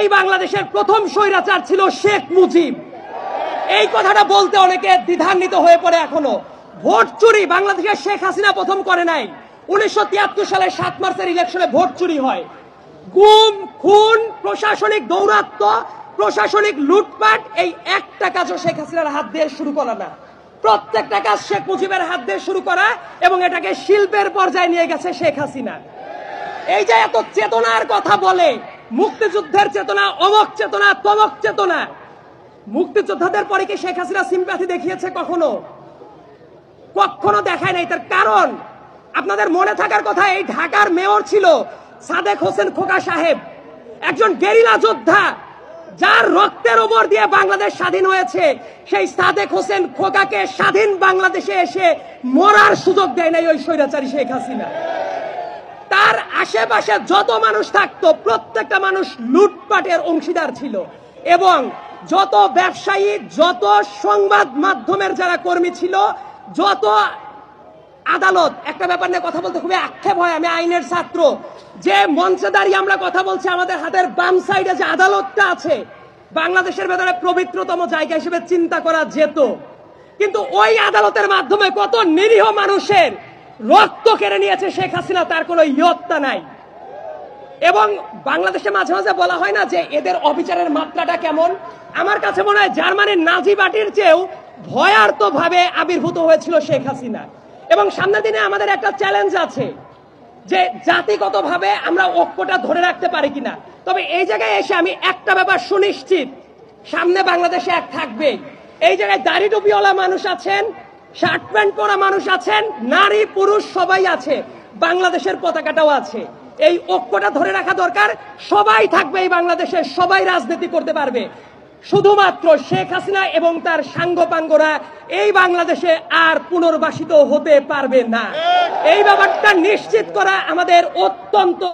এই বাংলাদেশের প্রথম স্বৈরাচার ছিল শেখ মুজিব। এই কথাটা বলতে অনেকে দ্বিধান্বিত হয়ে পড়ে এখনো। ভোট চুরি বাংলাদেশের শেখ হাসিনা প্রথম করে নাই। 1973 সালে 7 মার্চের ইলেকশনে ভোট চুরি হয়। গুম, খুন, প্রশাসনিক দৌরাত্ম্য, প্রশাসনিক লুটপাট, এই একটা কাজও শেখ হাসিনার হাত দিয়ে শুরু করা না। প্রত্যেকটা কাজ শেখ মুজিবের হাত দিয়ে শুরু করা, এবং এটাকে শিল্পের পর্যায়ে নিয়ে গেছে শেখ হাসিনা। এই যে এত চেতনার কথা বলে, মুক্তিযুদ্ধের চেতনা, অমক চেতনা, তমক চেতনা, মুক্তিযোদ্ধাদের পরে কি শেখ হাসিনা সিম্প্যাথি দেখিয়েছে কখনো? কখনো দেখায় নাই। তার কারণ আপনাদের মনে থাকার কথা, এই ঢাকার মেয়র ছিল সাদেক হোসেন খোকা সাহেব, একজন গেরিলা যোদ্ধা, যার রক্তের উপর দিয়ে বাংলাদেশ স্বাধীন হয়েছে। সেই সাদেক হোসেন খোকাকে স্বাধীন বাংলাদেশে এসে মরার সুযোগ দেয় নাই ওই স্বৈরাচারী শেখ হাসিনা। তার আশেপাশে যত মানুষ থাকতো প্রত্যেকটা মানুষ লুটপাটের অংশীদার ছিল, এবং যত ব্যবসায়ী, যত সংবাদ মাধ্যমের যারা কর্মী ছিল, যত আদালত, একটা ব্যাপার নিয়ে কথা বলতে খুবই আক্ষেপ হয়, আমি আইনের ছাত্র, যে মঞ্চে দাঁড়িয়ে আমরা কথা বলছি, আমাদের হাতের বাম সাইডে যে আদালতটা আছে, বাংলাদেশের ভেতরে পবিত্রতম জায়গা হিসেবে চিন্তা করা যেত, কিন্তু ওই আদালতের মাধ্যমে কত নিরীহ মানুষের রক্ত কেড়ে নিয়েছে শেখ হাসিনা, তার কোনো ইয়ত্তা নাই। এবং বাংলাদেশে মাঝে মাঝে বলা হয় না যে এদের অবিচারের মাত্রাটা কেমন? আমার কাছে মনে হয় জার্মানির নাজি পার্টির চেয়েও ভয়ার্ত ভাবে আবির্ভূত হয়েছিল শেখ হাসিনা। এবং সামনের দিনে আমাদের একটা চ্যালেঞ্জ আছে যে জাতিগতভাবে আমরা ঐক্যটা ধরে রাখতে পারি কিনা। তবে এই জায়গায় এসে আমি একটা ব্যাপার সুনিশ্চিত, সামনে বাংলাদেশে এক থাকবে। এই জায়গায় দাড়ি টুপিওয়ালা মানুষ আছেন, শার্ট প্যান্ট পরা মানুষ আছেন, নারী পুরুষ সবাই আছে, বাংলাদেশের পতাকাটাও আছে। এই ঐক্যটা ধরে রাখা দরকার। সবাই থাকবে এই বাংলাদেশে, সবাই রাজনীতি করতে পারবে। শুধুমাত্র শেখ হাসিনা এবং তার সাঙ্গপাঙ্গরা এই বাংলাদেশে আর পুনর্বাসিত হতে পারবে না। এই ব্যাপারটা নিশ্চিত করা আমাদের অত্যন্ত